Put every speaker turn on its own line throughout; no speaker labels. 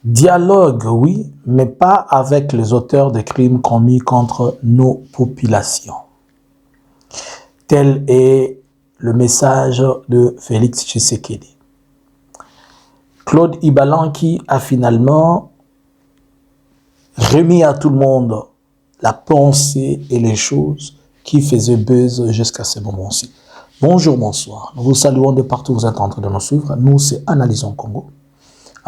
Dialogue, oui, mais pas avec les auteurs des crimes commis contre nos populations. Tel est le message de Félix Tshisekedi. Claude Ibalanki a finalement remis à tout le monde la pensée et les choses qui faisaient buzz jusqu'à ce moment-ci. Bonjour, bonsoir. Nous vous saluons de partout où vous êtes en train de nous suivre. Nous, c'est Analysons Congo.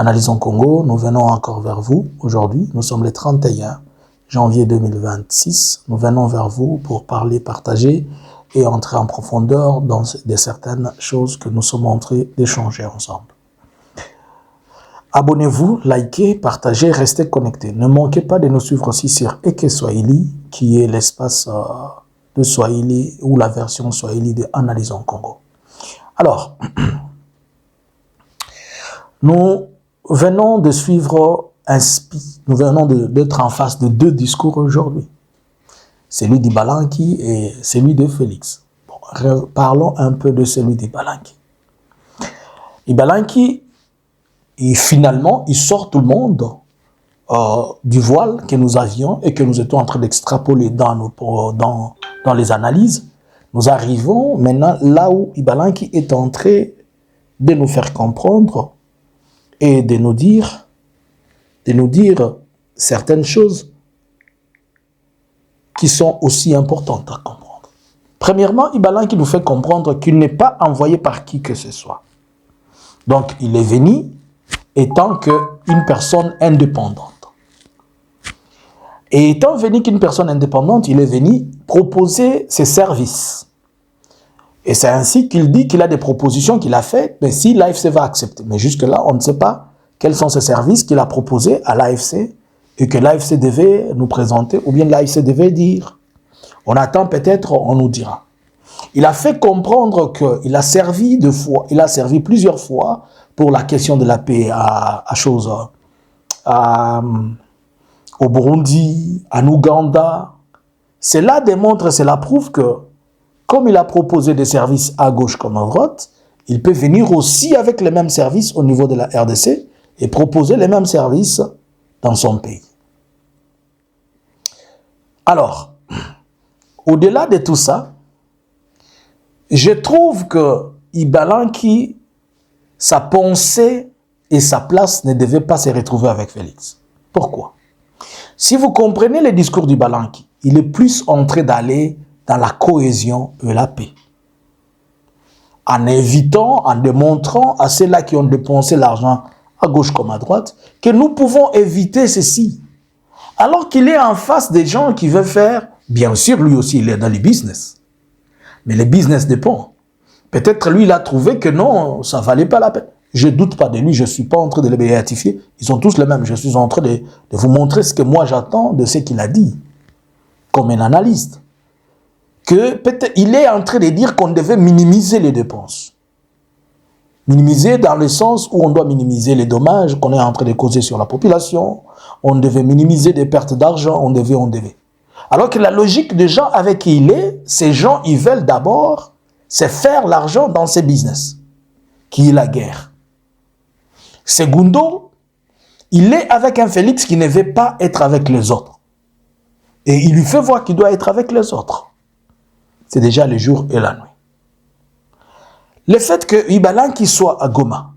Analysons Congo, nous venons encore vers vous aujourd'hui. Nous sommes le 31 janvier 2026. Nous venons vers vous pour parler, partager et entrer en profondeur dans certaines choses que nous sommes en train d'échanger ensemble. Abonnez-vous, likez, partagez, restez connectés. Ne manquez pas de nous suivre aussi sur Eke Swahili, qui est l'espace de Swahili ou la version Swahili de Analysons Congo. Alors, nous venons de suivre nous venons d'être en face de deux discours aujourd'hui. Celui d'Ibalanki et celui de Félix. Bon, parlons un peu de celui d'Ibalanki. Ibalanki, finalement, il sort tout le monde du voile que nous avions et que nous étions en train d'extrapoler dans les analyses. Nous arrivons maintenant là où Ibalanki est en train de nous faire comprendre et de nous dire certaines choses qui sont aussi importantes à comprendre. Premièrement, Ibalanki nous fait comprendre qu'il n'est pas envoyé par qui que ce soit. Donc, il est venu étant qu'une personne indépendante. Et étant venu qu'une personne indépendante, il est venu proposer ses services. Et c'est ainsi qu'il dit qu'il a des propositions qu'il a faites, mais si l'AFC va accepter. Mais jusque-là, on ne sait pas quels sont ces services qu'il a proposés à l'AFC et que l'AFC devait nous présenter ou bien l'AFC devait dire. On attend peut-être, on nous dira. Il a fait comprendre qu'il a servi plusieurs fois pour la question de la paix au Burundi, en Ouganda. Cela démontre, cela prouve que, comme il a proposé des services à gauche comme à droite, il peut venir aussi avec les mêmes services au niveau de la RDC et proposer les mêmes services dans son pays. Alors, au-delà de tout ça, je trouve que Ibalanki, sa pensée et sa place ne devaient pas se retrouver avec Félix. Pourquoi? Si vous comprenez le discours d'Ibalanki, il est plus en train d'aller dans la cohésion et la paix. En évitant, en démontrant à ceux-là qui ont dépensé l'argent à gauche comme à droite, que nous pouvons éviter ceci. Alors qu'il est en face des gens qui veulent faire, bien sûr, lui aussi, il est dans les business. Mais le business dépend. Peut-être lui, il a trouvé que non, ça ne valait pas la peine. Je ne doute pas de lui, je ne suis pas en train de les béatifier. Ils sont tous les mêmes. Je suis en train de vous montrer ce que moi j'attends de ce qu'il a dit, comme un analyste. Que peut-être il est en train de dire qu'on devait minimiser les dépenses. Minimiser dans le sens où on doit minimiser les dommages qu'on est en train de causer sur la population. On devait minimiser des pertes d'argent, on devait. Alors que la logique des gens avec qui il est, ces gens, ils veulent d'abord se faire l'argent dans ces business, qui est la guerre. Segundo, il est avec un Félix qui ne veut pas être avec les autres. Et il lui fait voir qu'il doit être avec les autres. C'est déjà le jour et la nuit. Le fait que Ibalanki soit à Goma,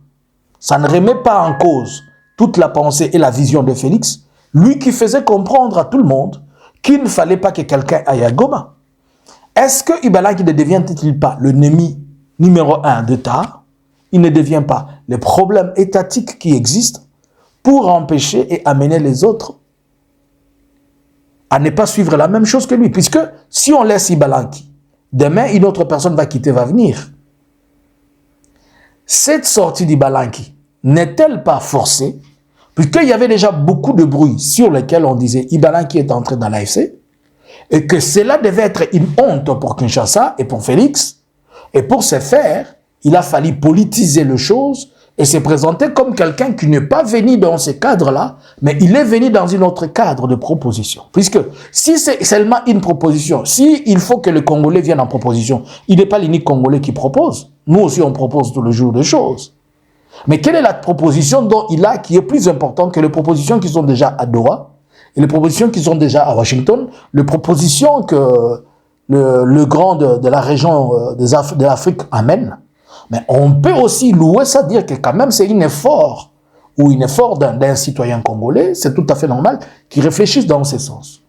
ça ne remet pas en cause toute la pensée et la vision de Félix, lui qui faisait comprendre à tout le monde qu'il ne fallait pas que quelqu'un aille à Goma. Est-ce que Ibalanki ne devient-il pas l'ennemi numéro 1 d'État? Il ne devient pas le problème étatique qui existe pour empêcher et amener les autres à ne pas suivre la même chose que lui. Puisque si on laisse Ibalanki, demain, une autre personne va venir. Cette sortie d'Ibalanki n'est-elle pas forcée? Puisqu'il y avait déjà beaucoup de bruit sur lesquels on disait Ibalanki est entré dans l'AFC et que cela devait être une honte pour Kinshasa et pour Félix. Et pour ce faire, il a fallu politiser les choses et se présenter comme quelqu'un qui n'est pas venu dans ce cadre-là, mais il est venu dans un autre cadre de proposition. Puisque si c'est seulement une proposition, si il faut que le Congolais vienne en proposition, il n'est pas l'unique Congolais qui propose. Nous aussi, on propose tous les jours des choses. Mais quelle est la proposition dont il a qui est plus importante que les propositions qui sont déjà à Doha et les propositions qui sont déjà à Washington, les propositions que le grand de la région de l'Afrique amène? Mais on peut aussi louer ça, dire que quand même c'est un effort ou un effort d'un citoyen congolais, c'est tout à fait normal, qui réfléchisse dans ce sens.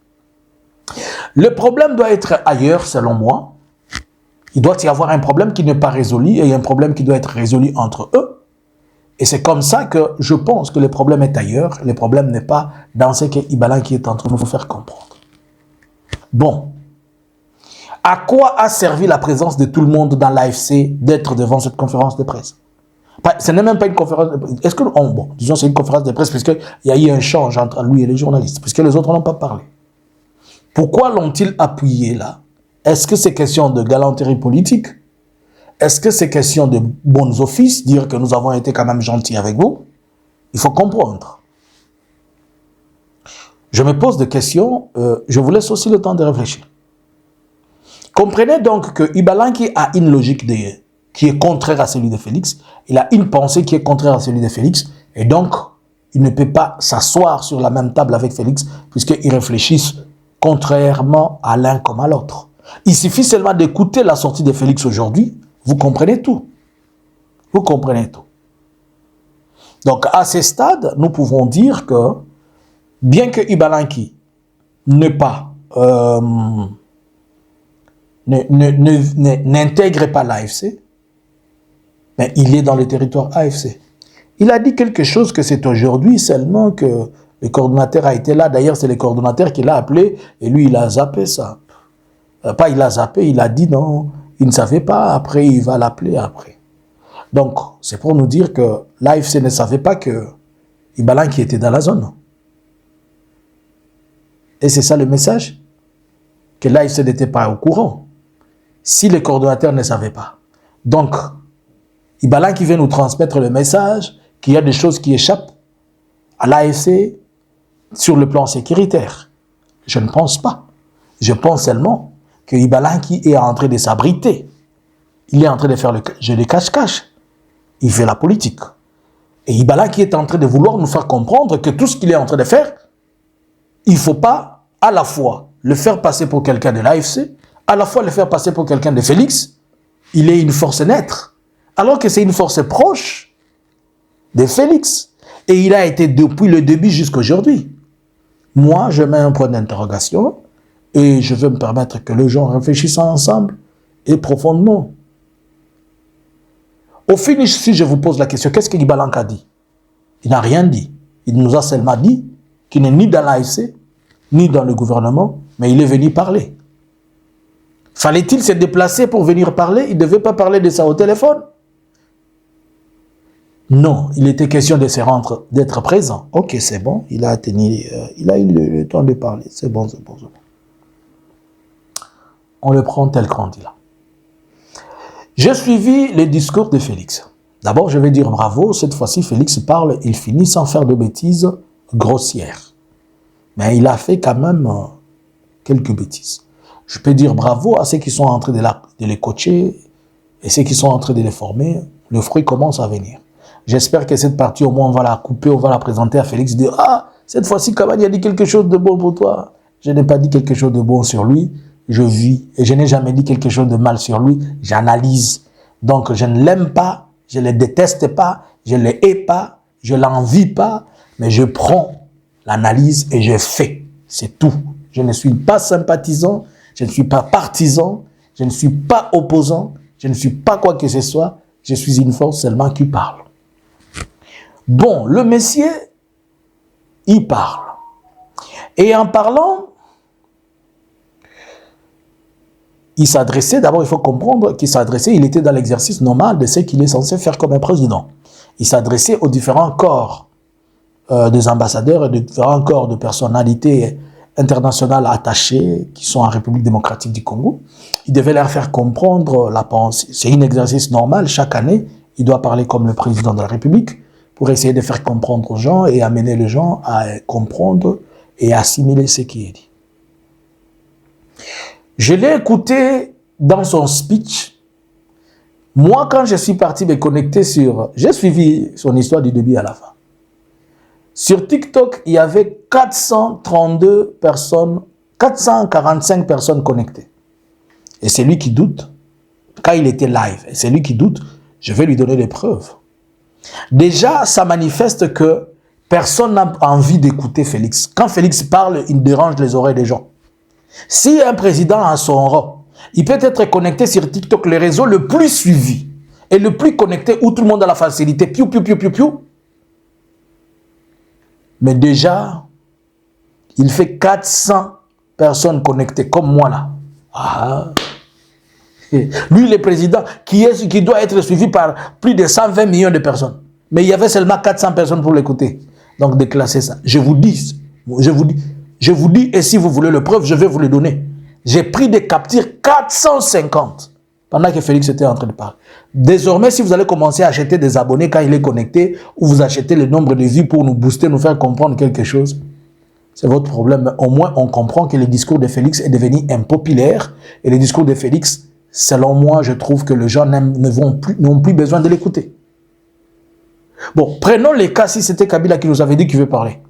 Le problème doit être ailleurs, selon moi. Il doit y avoir un problème qui n'est pas résolu et un problème qui doit être résolu entre eux. Et c'est comme ça que je pense que le problème est ailleurs. Le problème n'est pas dans ce que Ibala qui est en train de nous faire comprendre. Bon. À quoi a servi la présence de tout le monde dans l'AFC d'être devant cette conférence de presse? Ce n'est même pas une conférence de presse. Est-ce que, bon, disons c'est une conférence de presse puisqu'il y a eu un échange entre lui et les journalistes, puisque les autres n'ont pas parlé. Pourquoi l'ont-ils appuyé là? Est-ce que c'est question de galanterie politique? Est-ce que c'est question de bons offices, dire que nous avons été quand même gentils avec vous? Il faut comprendre. Je me pose des questions, je vous laisse aussi le temps de réfléchir. Comprenez donc que Ibalanki a une logique qui est contraire à celui de Félix, il a une pensée qui est contraire à celui de Félix, et donc il ne peut pas s'asseoir sur la même table avec Félix, puisqu'ils réfléchissent contrairement à l'un comme à l'autre. Il suffit seulement d'écouter la sortie de Félix aujourd'hui, vous comprenez tout. Vous comprenez tout. Donc, à ce stade, nous pouvons dire que, bien que Ibalanki n'intègre pas l'AFC, mais il est dans le territoire AFC. Il a dit quelque chose que c'est aujourd'hui seulement que le coordonnateur a été là. D'ailleurs, c'est le coordonnateur qui l'a appelé et lui, il a zappé ça. Pas il a zappé, il a dit non, il ne savait pas, après il va l'appeler après. Donc, c'est pour nous dire que l'AFC ne savait pas que Ibalanki était dans la zone. Et c'est ça le message, que l'AFC n'était pas au courant, si le coordonnateur ne savait pas. Donc, Ibalanki vient nous transmettre le message qu'il y a des choses qui échappent à l'AFC sur le plan sécuritaire. Je ne pense pas. Je pense seulement que Ibalanki est en train de s'abriter. Il est en train de faire le jeu de cache-cache. Il fait la politique. Et Ibalanki est en train de vouloir nous faire comprendre que tout ce qu'il est en train de faire, il ne faut pas à la fois le faire passer pour quelqu'un de l'AFC, à la fois le faire passer pour quelqu'un de Félix. Il est une force naître, alors que c'est une force proche de Félix. Et il a été depuis le début jusqu'à aujourd'hui. Moi, je mets un point d'interrogation et je veux me permettre que les gens réfléchissent ensemble et profondément. Au finish, si je vous pose la question, qu'est-ce que Ibalanki a dit? Il n'a rien dit. Il nous a seulement dit qu'il n'est ni dans l'AFC, ni dans le gouvernement, mais il est venu parler. Fallait-il se déplacer pour venir parler? Il ne devait pas parler de ça au téléphone. Non, il était question de se rendre, d'être présent. Ok, c'est bon, il a eu le temps de parler. C'est bon, c'est bon, c'est bon. On le prend tel qu'on dit là. J'ai suivi les discours de Félix. D'abord, je vais dire bravo. Cette fois-ci, Félix parle, il finit sans faire de bêtises grossières. Mais il a fait quand même quelques bêtises. Je peux dire bravo à ceux qui sont en train de les coacher et ceux qui sont en train de les former. Le fruit commence à venir. J'espère que cette partie, au moins, on va la couper, on va la présenter à Félix. Dire, ah, cette fois-ci, Cavani a dit quelque chose de bon pour toi. Je n'ai pas dit quelque chose de bon sur lui. Je vis. Et je n'ai jamais dit quelque chose de mal sur lui. J'analyse. Donc, je ne l'aime pas. Je ne le déteste pas. Je ne le hais pas. Je ne l'envie pas. Mais je prends l'analyse et je fais. C'est tout. Je ne suis pas sympathisant. Je ne suis pas partisan. Je ne suis pas opposant. Je ne suis pas quoi que ce soit. Je suis une force seulement qui parle. Bon, le monsieur, il parle. Et en parlant, il s'adressait, d'abord il faut comprendre qu'il s'adressait, il était dans l'exercice normal de ce qu'il est censé faire comme un président. Il s'adressait aux différents corps des ambassadeurs et des différents corps de personnalités internationales attachées qui sont en République démocratique du Congo. Il devait leur faire comprendre la pensée. C'est un exercice normal, chaque année, il doit parler comme le président de la République pour essayer de faire comprendre aux gens et amener les gens à comprendre et assimiler ce qui est dit. Je l'ai écouté dans son speech Moi, quand je suis parti me connecter sur... J'ai suivi son histoire du début à la fin. Sur TikTok, il y avait 432 personnes, 445 personnes connectées. Et c'est lui qui doute. Quand il était live, et c'est lui qui doute, je vais lui donner des preuves. Déjà, ça manifeste que personne n'a envie d'écouter Félix. Quand Félix parle, il dérange les oreilles des gens. Si un président a son rang, il peut être connecté sur TikTok, le réseau le plus suivi et le plus connecté où tout le monde a la facilité. Piou, piou, piou, piou, piou. Mais déjà, il fait 400 personnes connectées, comme moi là. Ah. Lui, le président, qui doit être suivi par plus de 120 millions de personnes. Mais il y avait seulement 400 personnes pour l'écouter. Donc, déclassez ça. Je vous dis, et si vous voulez le preuve, je vais vous le donner. J'ai pris des captures 450 pendant que Félix était en train de parler. Désormais, si vous allez commencer à acheter des abonnés quand il est connecté, ou vous achetez le nombre de vues pour nous booster, nous faire comprendre quelque chose, c'est votre problème. Mais au moins, on comprend que le discours de Félix est devenu impopulaire. Et le discours de Félix, selon moi, je trouve que les gens n'ont plus besoin de l'écouter. Bon, prenons les cas si c'était Kabila qui nous avait dit qu'il veut parler.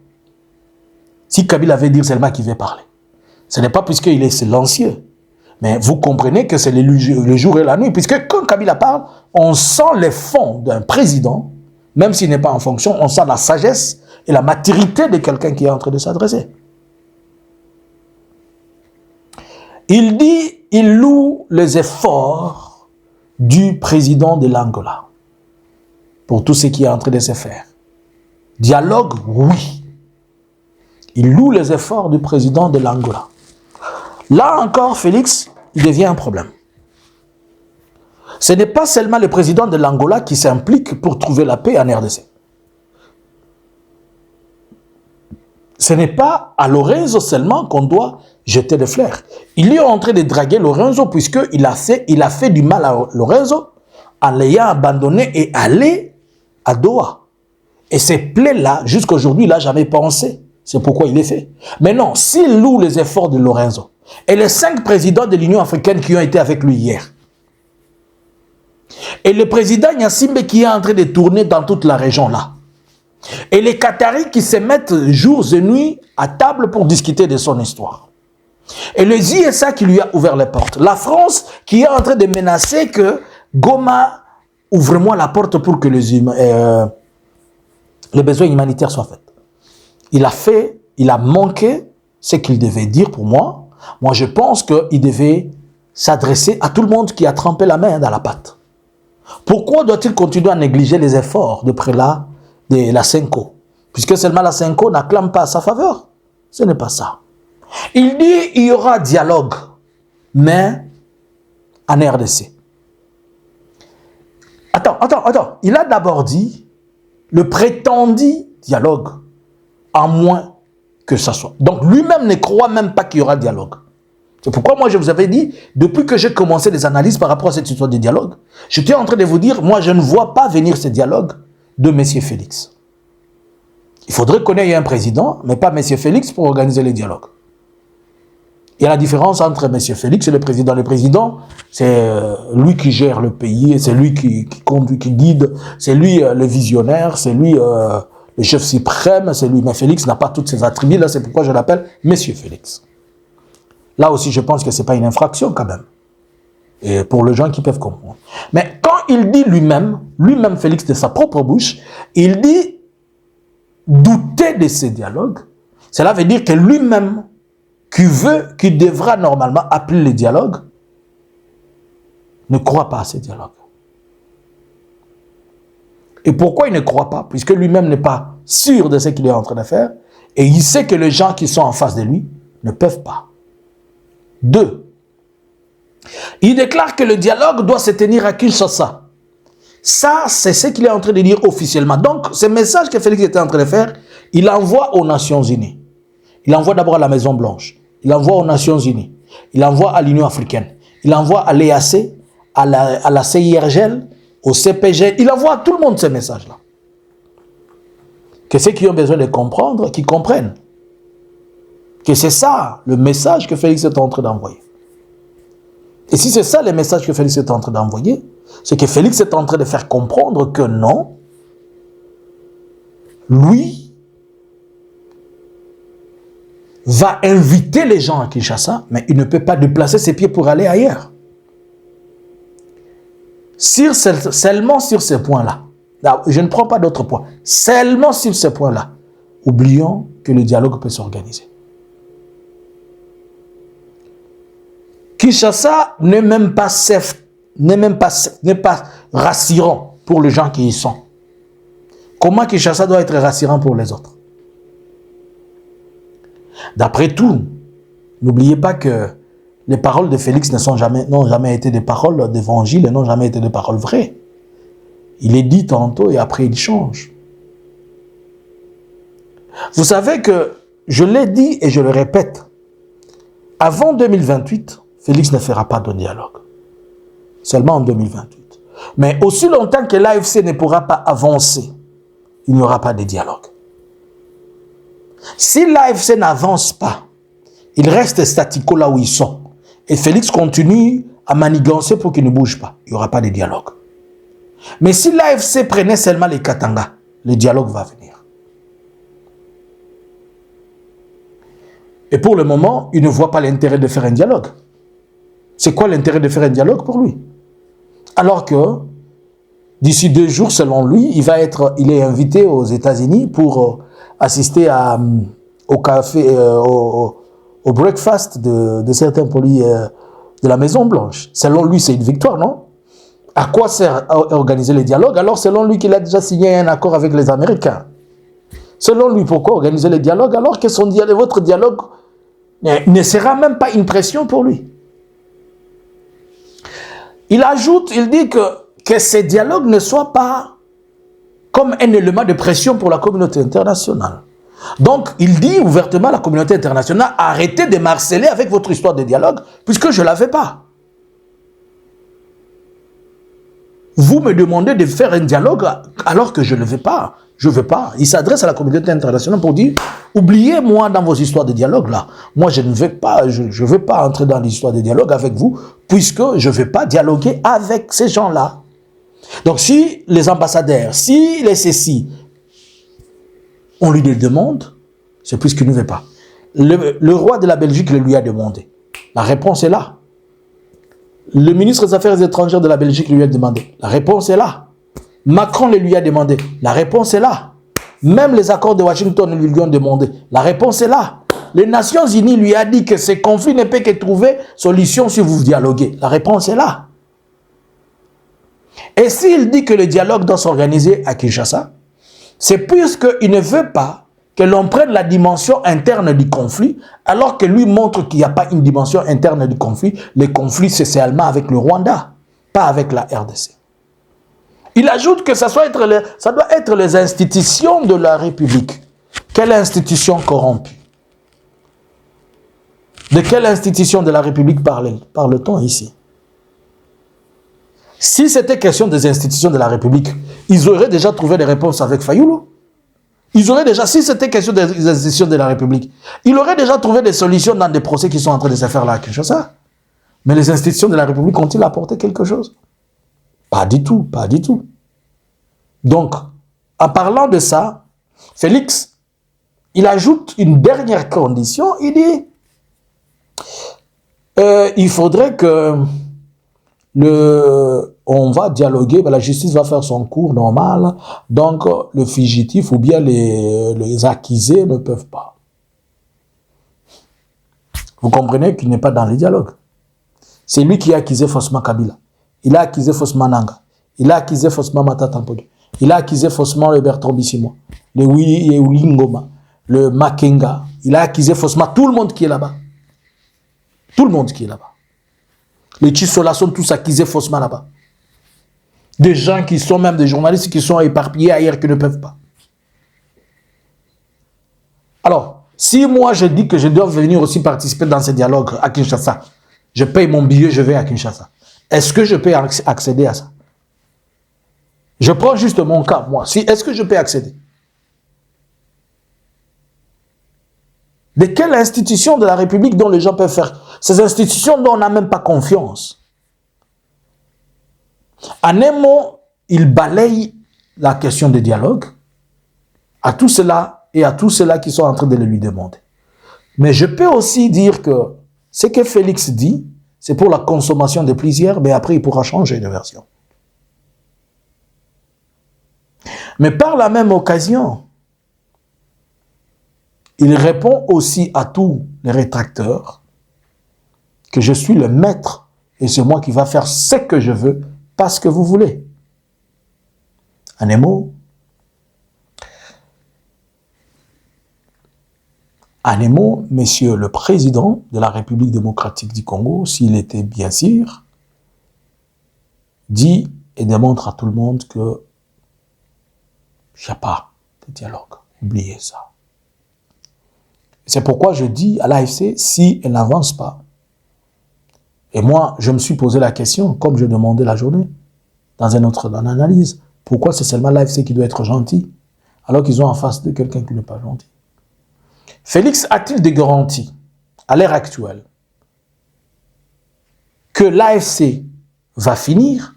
Si Kabila avait dit seulement qu'il veut parler. Ce n'est pas puisqu'il est silencieux. Mais vous comprenez que c'est le jour et la nuit. Puisque quand Kabila parle, on sent les fonds d'un président, même s'il n'est pas en fonction, on sent la sagesse et la maturité de quelqu'un qui est en train de s'adresser. Il dit, il loue les efforts du président de l'Angola pour tout ce qui est en train de se faire. Dialogue, oui. Il loue les efforts du président de l'Angola. Là encore, Félix, il devient un problème. Ce n'est pas seulement le président de l'Angola qui s'implique pour trouver la paix en RDC. Ce n'est pas à Lorenzo seulement qu'on doit jeter des fleurs. Il est en train de draguer Lorenzo puisqu'il a fait du mal à Lorenzo en l'ayant abandonné et allé à Doha. Et ces plaies-là, jusqu'à aujourd'hui, il n'a jamais pensé. C'est pourquoi il est fait. Mais non, s'il loue les efforts de Lorenzo et les 5 présidents de l'Union africaine qui ont été avec lui hier, et le président Gnassingbé qui est en train de tourner dans toute la région là, et les Qataris qui se mettent jours et nuits à table pour discuter de son histoire, et le JSA qui lui a ouvert les portes, la France qui est en train de menacer que Goma ouvre-moi la porte pour que les besoins humanitaires soient faits. Il a manqué ce qu'il devait dire pour moi. Moi, je pense qu'il devait s'adresser à tout le monde qui a trempé la main dans la pâte. Pourquoi doit-il continuer à négliger les efforts de prélat de la Senko? Puisque seulement la Senko n'acclame pas à sa faveur. Ce n'est pas ça. Il dit qu'il y aura dialogue, mais en RDC. Attends. Il a d'abord dit le prétendu dialogue, à moins que ça soit. Donc lui-même ne croit même pas qu'il y aura dialogue. C'est pourquoi moi je vous avais dit, depuis que j'ai commencé les analyses par rapport à cette histoire de dialogue, j'étais en train de vous dire, moi je ne vois pas venir ce dialogue de M. Félix. Il faudrait qu'on ait un président, mais pas M. Félix pour organiser les dialogues. Il y a la différence entre M. Félix et le président. Le président, c'est lui qui gère le pays, c'est lui qui conduit, qui guide, c'est lui le visionnaire, c'est lui le chef suprême, c'est lui. Mais Félix n'a pas tous ces attributs-là, c'est pourquoi je l'appelle M. Félix. Là aussi, je pense que ce n'est pas une infraction quand même. Et pour les gens qui peuvent comprendre. Mais quand il dit lui-même Félix de sa propre bouche, il dit douter de ces dialogues, cela veut dire que lui-même, qui devra normalement appeler les dialogues, ne croit pas à ces dialogues. Et pourquoi il ne croit pas? Puisque lui-même n'est pas sûr de ce qu'il est en train de faire, et il sait que les gens qui sont en face de lui ne peuvent pas. 2. Il déclare que le dialogue doit se tenir à Kinshasa. Ça, c'est ce qu'il est en train de dire officiellement. Donc, ce message que Félix était en train de faire, il envoie aux Nations Unies. Il envoie d'abord à la Maison Blanche. Il envoie aux Nations Unies. Il envoie à l'Union africaine. Il envoie à l'EAC, à la CIRGL, au CPG. Il envoie à tout le monde ces messages-là. Que ceux qui ont besoin de comprendre, qu'ils comprennent. Que c'est ça le message que Félix est en train d'envoyer. Et si c'est ça le message que Félix est en train d'envoyer, C'est que Félix est en train de faire comprendre que non, lui va inviter les gens à Kinshasa, mais il ne peut pas déplacer ses pieds pour aller ailleurs. Seulement sur ces points-là, je ne prends pas d'autres points, seulement sur ces points-là, oublions que le dialogue peut s'organiser. Kinshasa n'est même pas safe, n'est pas rassurant pour les gens qui y sont. Comment Kinshasa doit être rassurant pour les autres? D'après tout, n'oubliez pas que les paroles de Félix n'ont jamais été des paroles d'évangile et n'ont jamais été des paroles vraies. Il est dit tantôt et après il change. Vous savez que, je l'ai dit et je le répète, avant 2028, Félix ne fera pas de dialogue. Seulement en 2028. Mais aussi longtemps que l'AFC ne pourra pas avancer, il n'y aura pas de dialogue. Si l'AFC n'avance pas, ils restent statico là où ils sont. Et Félix continue à manigancer pour qu'il ne bouge pas. Il n'y aura pas de dialogue. Mais si l'AFC prenait seulement les Katanga, le dialogue va venir. Et pour le moment, il ne voit pas l'intérêt de faire un dialogue. C'est quoi l'intérêt de faire un dialogue pour lui? Alors que, d'ici 2 jours, selon lui, il est invité aux États-Unis pour assister au café, au breakfast de certains polis de la Maison Blanche. Selon lui, c'est une victoire, non? À quoi sert organiser les dialogues? Alors, selon lui, qu'il a déjà signé un accord avec les Américains. Selon lui, pourquoi organiser les dialogues alors que votre dialogue ne sera même pas une pression pour lui? Il ajoute, il dit que ces dialogues ne soient pas comme un élément de pression pour la communauté internationale. Donc, il dit ouvertement à la communauté internationale, arrêtez de m'harceler avec votre histoire de dialogue, puisque je ne l'avais pas. Vous me demandez de faire un dialogue alors que je ne le veux pas. Je ne veux pas. Il s'adresse à la communauté internationale pour dire, oubliez-moi dans vos histoires de dialogue là. Moi, je ne veux pas, je veux pas entrer dans l'histoire de dialogue avec vous, puisque je ne veux pas dialoguer avec ces gens-là. Donc, si les ambassadeurs, si les ceci, on lui le demande, c'est puisqu'il ne veut pas. Le roi de la Belgique le lui a demandé. La réponse est là. Le ministre des Affaires étrangères de la Belgique lui a demandé. La réponse est là. Macron le lui a demandé. La réponse est là. Même les accords de Washington lui ont demandé. La réponse est là. Les Nations Unies lui a dit que ces conflits ne peuvent que trouver solution si vous dialoguez. La réponse est là. Et s'il dit que le dialogue doit s'organiser à Kinshasa, c'est puisqu'il ne veut pas que l'on prenne la dimension interne du conflit, alors que lui montre qu'il n'y a pas une dimension interne du conflit. Le conflit, c'est seulement avec le Rwanda, pas avec la RDC. Il ajoute que ça doit être les institutions de la République. Quelle institution corrompue? De quelle institution de la République parle-t-on ici? Si c'était question des institutions de la République, ils auraient déjà trouvé des réponses avec Fayulu. Ils auraient déjà, si c'était question des institutions de la République, ils auraient déjà trouvé des solutions dans des procès qui sont en train de se faire là à Kinshasa. Mais les institutions de la République ont-ils apporté quelque chose? Pas du tout, pas du tout. Donc, en parlant de ça, Félix, il ajoute une dernière condition, il dit, il faudrait que on va dialoguer, la justice va faire son cours normal, donc le fugitif ou bien les accusés ne peuvent pas. Vous comprenez qu'il n'est pas dans le dialogue. C'est lui qui a accusé faussement Kabila. Il a accusé faussement Nanga. Il a accusé faussement Matata Mpodi. Il a accusé faussement le Bertrand Bissimo, le Willy Ngoma, le Makenga. Il a accusé faussement tout le monde qui est là-bas. Tout le monde qui est là-bas. Les Chisola sont tous accusés faussement là-bas. Des gens qui sont même des journalistes qui sont éparpillés ailleurs qui ne peuvent pas. Alors, si moi je dis que je dois venir aussi participer dans ce dialogue à Kinshasa, je paye mon billet, je vais à Kinshasa. Est-ce que je peux accéder à ça? Je prends juste mon cas, moi. Est-ce que je peux accéder? De quelle institution de la République dont les gens peuvent faire? Ces institutions dont on n'a même pas confiance. En un mot, il balaye la question de dialogue à tout cela et à tous ceux-là qui sont en train de le lui demander. Mais je peux aussi dire que ce que Félix dit, c'est pour la consommation de plusieurs, mais après il pourra changer de version. Mais par la même occasion, il répond aussi à tous les rétracteurs que je suis le maître et c'est moi qui va faire ce que je veux, pas ce que vous voulez. En un mot, monsieur le président de la République démocratique du Congo, s'il était bien sûr, dit et démontre à tout le monde que il n'y a pas de dialogue. Oubliez ça. C'est pourquoi je dis à l'AFC, si elle n'avance pas, et moi, je me suis posé la question, comme je demandais la journée, dans une analyse, pourquoi c'est seulement l'AFC qui doit être gentil, alors qu'ils ont en face de quelqu'un qui n'est pas gentil. Félix a-t-il des garanties, à l'heure actuelle, que l'AFC va finir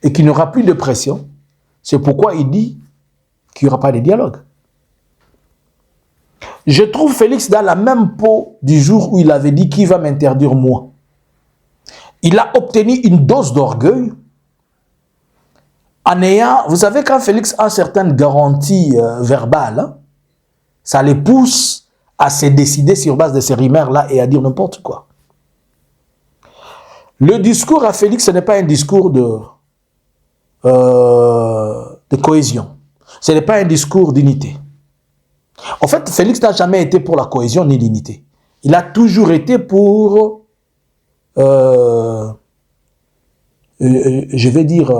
et qu'il n'y aura plus de pression? C'est pourquoi il dit qu'il n'y aura pas de dialogue. Je trouve Félix dans la même peau du jour où il avait dit qu'il va m'interdire moi. Il a obtenu une dose d'orgueil en ayant, vous savez, quand Félix a certaines garanties verbales, hein, ça les pousse à se décider sur base de ces rumeurs-là et à dire n'importe quoi. Le discours à Félix, ce n'est pas un discours de cohésion. Ce n'est pas un discours d'unité. En fait, Félix n'a jamais été pour la cohésion ni l'unité. Il a toujours été pour, je vais dire,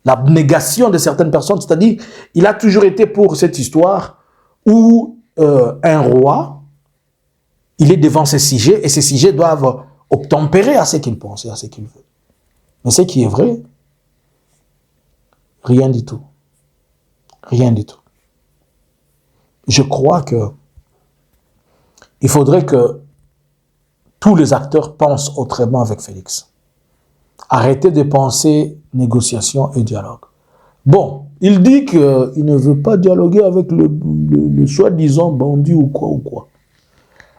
l'abnégation de certaines personnes. C'est-à-dire, il a toujours été pour cette histoire où un roi, il est devant ses sujets et ses sujets doivent obtempérer à ce qu'il pense et à ce qu'il veut. Mais ce qui est vrai, rien du tout. Rien du tout. Je crois que il faudrait que tous les acteurs pensent autrement avec Félix. Arrêtez de penser négociation et dialogue. Bon, il dit qu'il ne veut pas dialoguer avec le soi-disant bandit ou quoi.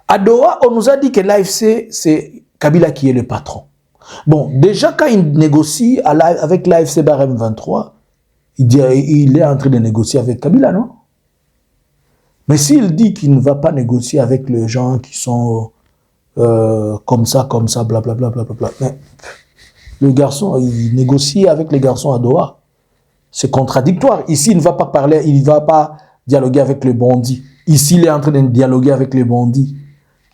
À Doha, on nous a dit que l'AFC, c'est Kabila qui est le patron. Bon, déjà quand il négocie avec l'AFC Barème 23, il est en train de négocier avec Kabila, non? Mais s'il dit qu'il ne va pas négocier avec les gens qui sont comme ça, blablabla, mais le garçon, il négocie avec les garçons à Doha. C'est contradictoire. Ici, il ne va pas parler, il ne va pas dialoguer avec les bandits. Ici, il est en train de dialoguer avec les bandits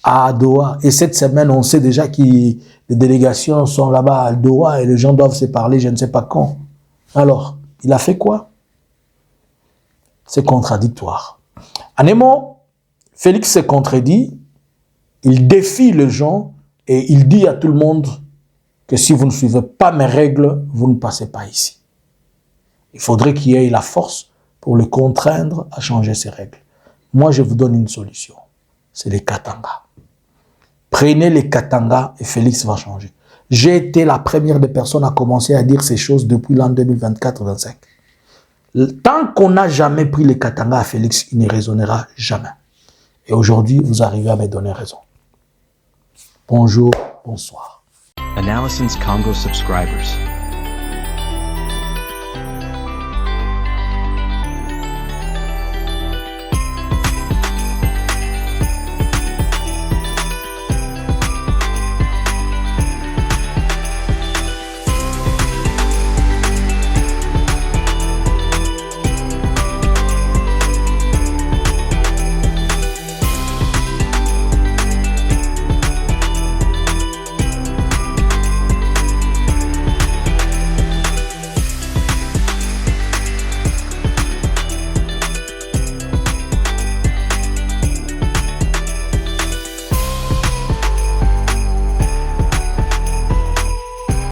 à Doha. Et cette semaine, on sait déjà que les délégations sont là-bas à Doha et les gens doivent se parler, je ne sais pas quand. Alors, il a fait quoi? C'est contradictoire. En un mot, Félix se contredit, il défie les gens et il dit à tout le monde que si vous ne suivez pas mes règles, vous ne passez pas ici. Il faudrait qu'il y ait la force pour le contraindre à changer ses règles. Moi, je vous donne une solution. C'est les Katanga. Prenez les Katanga et Félix va changer. J'ai été la première des personnes à commencer à dire ces choses depuis l'an 2024-2025. Tant qu'on n'a jamais pris les Katanga à Félix, il ne raisonnera jamais. Et aujourd'hui, vous arrivez à me donner raison. Bonjour, bonsoir.
Analysins Congo subscribers.